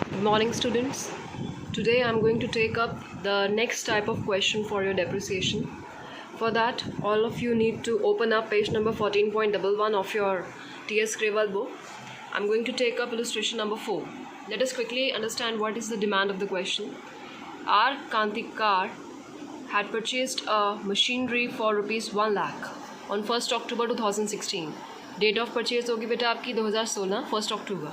Good morning, students. Today I'm going to take up the next type of question for your depreciation. For that, all of you need to open up page number 14.11 of your T.S. Grewal book. I'm going to take up illustration number 4. Let us quickly understand what is the demand of the question. R. Kantikar had purchased a machinery for rupees 1 lakh on 1st October 2016. Date of purchase होगी बेटा आपकी 2016 1st October.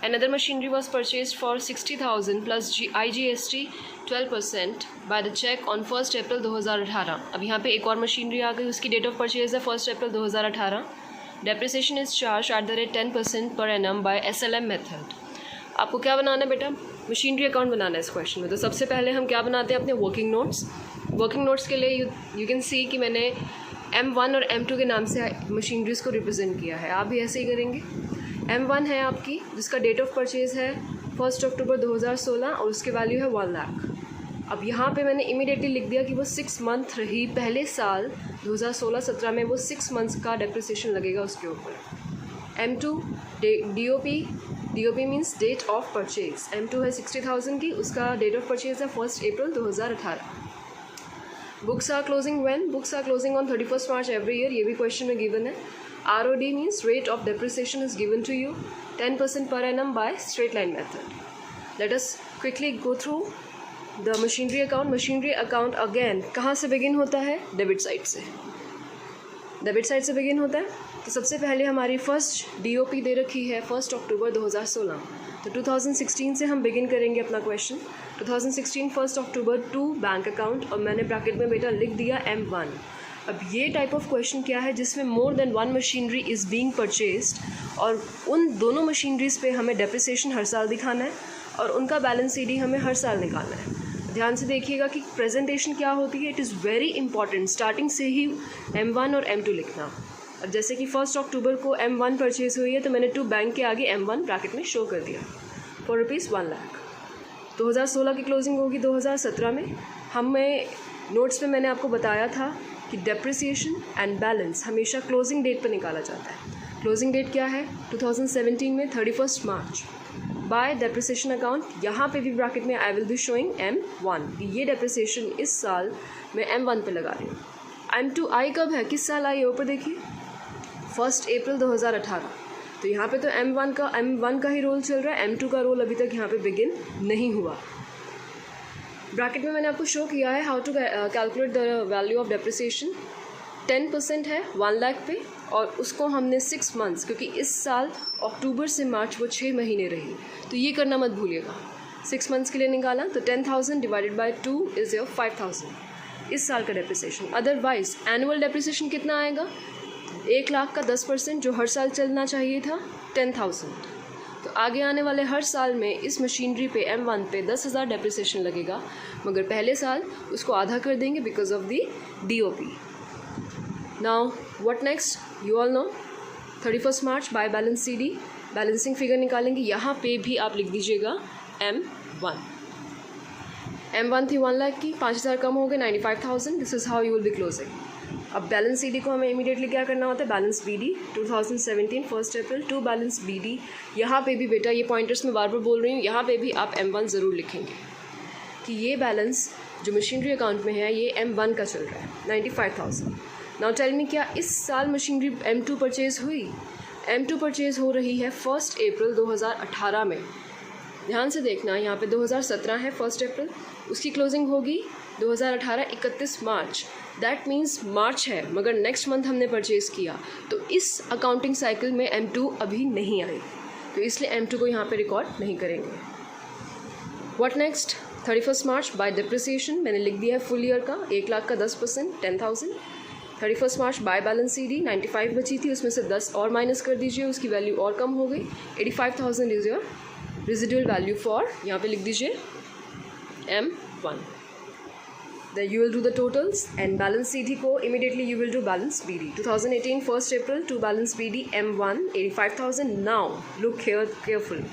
Another machinery was purchased for 60,000 plus IGST 12% by the check on 1st April 2018. अब यहाँ पे एक और machinery आ गई, उसकी डेट ऑफ परचेज है 1st April 2018. Depreciation is charge at the rate 10% per annum bye SLM method. आपको क्या बनाना है बेटा? मशीनरी अकाउंट बनाना है इस क्वेश्चन में. तो सबसे पहले हम क्या बनाते हैं? अपने वर्किंग नोट्स. वर्किंग नोट्स के लिए यू कैन सी कि मैंने M1 और M2 के नाम से मशीनरीज को रिप्रेजेंट किया है. आप भी ऐसे ही करेंगे. M1 है आपकी, जिसका डेट ऑफ परचेज है 1 अक्टूबर 2016 और उसकी वैल्यू है 1 लाख. अब यहाँ पे मैंने इमीडिएटली लिख दिया कि वो 6 मंथ रही. पहले साल 2016-17 में वो 6 मंथ्स का डेप्रिसिएशन लगेगा उसके ऊपर. M2 DOP means date of purchase. M2 है 60,000 की, उसका डेट ऑफ परचेज है 1 April 2018. Books are closing when? Books are closing on 31 March every year. ये भी क्वेश्चन में गिवन है. ROD means rate of depreciation is given to you 10% per annum by straight line method. Let us quickly go through the machinery account. Machinery account again कहाँ से begin होता है? Debit side से. Debit side से begin होता है. तो सबसे पहले हमारी फर्स्ट DOP दे रखी है 1 अक्टूबर 2016. तो 2016 से हम begin करेंगे अपना question. 2016 1 October to bank account और मैंने ब्रैकेट में बेटा लिख दिया M1. अब ये टाइप ऑफ क्वेश्चन क्या है जिसमें मोर than one machinery is being purchased और उन दोनों मशीनरीज़ पे हमें डेप्रिसिएशन हर साल दिखाना है और उनका बैलेंस CD हमें हर साल निकालना है. ध्यान से देखिएगा कि प्रेजेंटेशन क्या होती है. It is very important starting से ही M1 और M2 लिखना. अब जैसे कि 1 अक्टूबर को M1 परचेज हुई है तो मैंने टू बैंक के आगे M1 ब्रैकेट में शो कर दिया फॉर रुपीज़ 1 लाख. 2016 की क्लोजिंग होगी 2017 में. हमें नोट्स में मैंने आपको बताया था कि डेप्रिसिएशन एंड बैलेंस हमेशा क्लोजिंग डेट पर निकाला जाता है. क्लोजिंग डेट क्या है? 2017 में 31 मार्च. बाय डेप्रिसिएशन अकाउंट यहाँ पे भी ब्रैकेट में I will be showing M1. ये डेप्रिसिएशन इस साल मैं M1 पे लगा रही हूँ. M2 आई कब है? किस साल आई है? ऊपर देखिए 1 अप्रैल 2018. तो यहाँ पे तो M1 का ही रोल चल रहा है. M2 का रोल अभी तक यहाँ पे बिगिन नहीं हुआ. ब्रैकेट में मैंने आपको शो किया है how to calculate the value of depreciation. 10% है 1 लाख पे और उसको हमने 6 मंथ्स, क्योंकि इस साल अक्टूबर से मार्च वो 6 महीने रही, तो ये करना मत भूलिएगा. 6 मंथ्स के लिए निकाला तो 10,000 डिवाइडेड बाय 2 इज योर 5,000 इस साल का डेप्रिसिएशन. अदरवाइज एनुअल डेप्रिसिएशन कितना आएगा? 1 लाख का 10% जो हर साल चलना चाहिए था 10,000. तो आगे आने वाले हर साल में इस मशीनरी पे M1 पे 10,000 डेप्रिसिएशन लगेगा, मगर पहले साल उसको आधा कर देंगे because of the DOP. Now what next? You all know 31 March by balance CD balancing figure निकालेंगे. यहाँ पे भी आप लिख दीजिएगा M1. M1 थी 1 लाख की, 5,000 कम हो गए 95,000. This is how you will be closing. अब बैलेंस CD को हमें इमीडिएटली क्या करना होता है? Balance BD 2017 1 April to balance BD. यहाँ पे भी बेटा ये पॉइंटर्स में बार बार बोल रही हूँ, यहाँ पे भी आप M1 ज़रूर लिखेंगे कि ये बैलेंस जो मशीनरी अकाउंट में है ये M1 का चल रहा है 95,000. नाउ टेल मी, क्या इस साल मशीनरी M2 परचेज़ हुई? M2 परचेज़ हो रही है 1 अप्रैल 2018 में. ध्यान से देखना, यहाँ पे 2017 है 1 अप्रैल, उसकी क्लोजिंग होगी 2018 31 मार्च. दैट मीन्स मार्च है मगर नेक्स्ट मंथ हमने परचेज़ किया, तो इस अकाउंटिंग साइकिल में M2 अभी नहीं आई, तो इसलिए M2 को यहाँ पे रिकॉर्ड नहीं करेंगे. What next? 31 March bye depreciation मैंने लिख दिया है फुल ईयर का. 1 लाख का 10% 10,000. 31 मार्च बाय बैलेंस CD 95 बची थी, उसमें से 10 और माइनस कर दीजिए, उसकी वैल्यू और कम हो गई. 85,000 is your residual value for, यहाँ पे लिख दीजिए M1. Then you will do the totals and balance CD को immediately you will do balance BD. 2018 1 April to balance BD M1 85,000. Now look here carefully.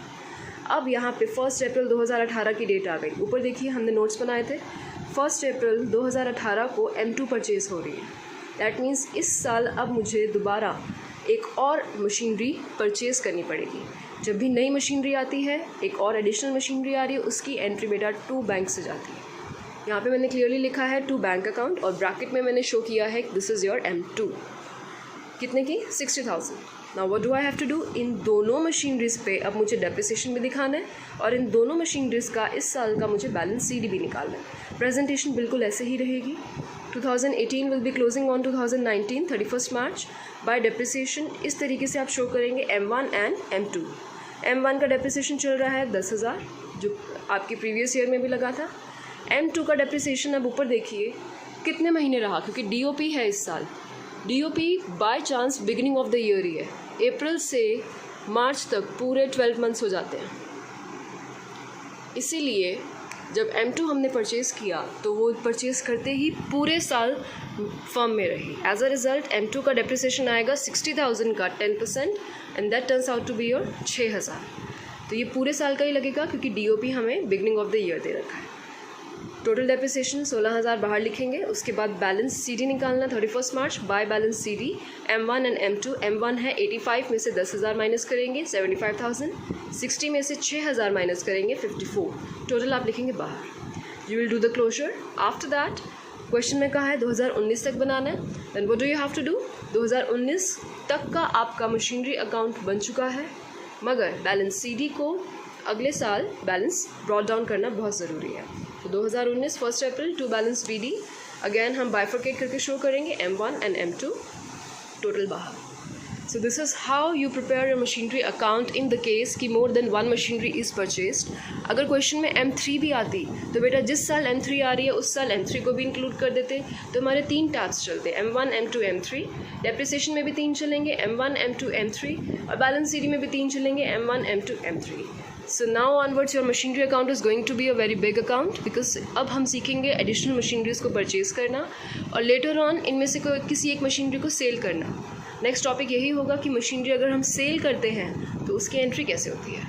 अब यहाँ पे 1 अप्रैल 2018 की date आ गई. ऊपर देखिए हमने नोट्स बनाए थे. 1 अप्रैल 2018 को M2 परचेज़ हो रही है. दैट मीन्स इस साल अब मुझे दोबारा एक और मशीनरी परचेज़ करनी पड़ेगी. जब भी नई मशीनरी आती है, एक और एडिशनल मशीनरी आ रही है, उसकी एंट्री बेटा टू बैंक से जाती है। यहाँ पे मैंने क्लियरली लिखा है टू बैंक अकाउंट और ब्रैकेट में मैंने शो किया है दिस इज़ योर M2 कितने की 60,000। Now what do I have to do, इन दोनों मशीनरीज पे अब मुझे डेप्रिसिएशन भी दिखाना है और इन दोनों मशीनरीज का इस साल का मुझे बैलेंस CD भी निकालना है। प्रेजेंटेशन बिल्कुल ऐसे ही रहेगी। 2018 will be closing on 2019 31 March bye depreciation. इस तरीके से आप शो करेंगे M1 एंड M2। M1 का डेप्रिसिएशन चल रहा है 10,000 जो आपकी प्रीवियस ईयर में भी लगा था। M2 का डेप्रिसिएशन अब ऊपर देखिए कितने महीने रहा, क्योंकि DOP है इस साल। DOP by chance beginning of the year ही है, अप्रैल से मार्च तक पूरे 12 मंथ्स हो जाते हैं। इसीलिए जब M2 हमने परचेज़ किया तो वो परचेज़ करते ही पूरे साल फर्म में रही। एज अ रिज़ल्ट M2 का डेप्रिसिएशन आएगा 60,000 का 10% and that turns out to be your 6,000। तो ये पूरे साल का ही लगेगा क्योंकि DOP हमें बिगिनिंग ऑफ द ईयर दे रखा है। टोटल डेप्रिसिएशन 16,000 बाहर लिखेंगे। उसके बाद बैलेंस CD निकालना 31 March by balance CD M1 and M2। M1 है 85 में से 10,000 माइनस करेंगे 75,000, 60 में से 6,000 माइनस करेंगे 54, टोटल आप लिखेंगे बाहर। You will do the closure. After that question में कहा है 2019 तक बनाना है, then what do you have to do, 2019 तक का आपका मशीनरी अकाउंट बन चुका है, मगर बैलेंस CD को अगले साल बैलेंस ब्रॉट डाउन करना बहुत ज़रूरी है। तो 2019 1 April to balance BD again हम बाइफरकेट करके शो करेंगे M1 एंड M2, टोटल बाहर। So this is how you prepare your machinery account in the case कि more than one machinery is purchased. अगर क्वेश्चन में M3 भी आती तो बेटा जिस साल M3 आ रही है उस साल M3 को भी इंक्लूड कर देते, तो हमारे 3 टैब्स चलते M1 M2 M3। डेप्रिसिएशन में भी 3 चलेंगे M1 M2 M3 और बैलेंस CD में भी 3 चलेंगे M1 M2 M3। So now onwards your machinery account is going to be a very big account because अब हम सीखेंगे एडिशनल मशीनरीज को परचेज़ करना और लेटर ऑन इनमें से किसी एक मशीनरी को सेल करना। नेक्स्ट टॉपिक यही होगा कि मशीनरी अगर हम सेल करते हैं तो उसकी एंट्री कैसे होती है।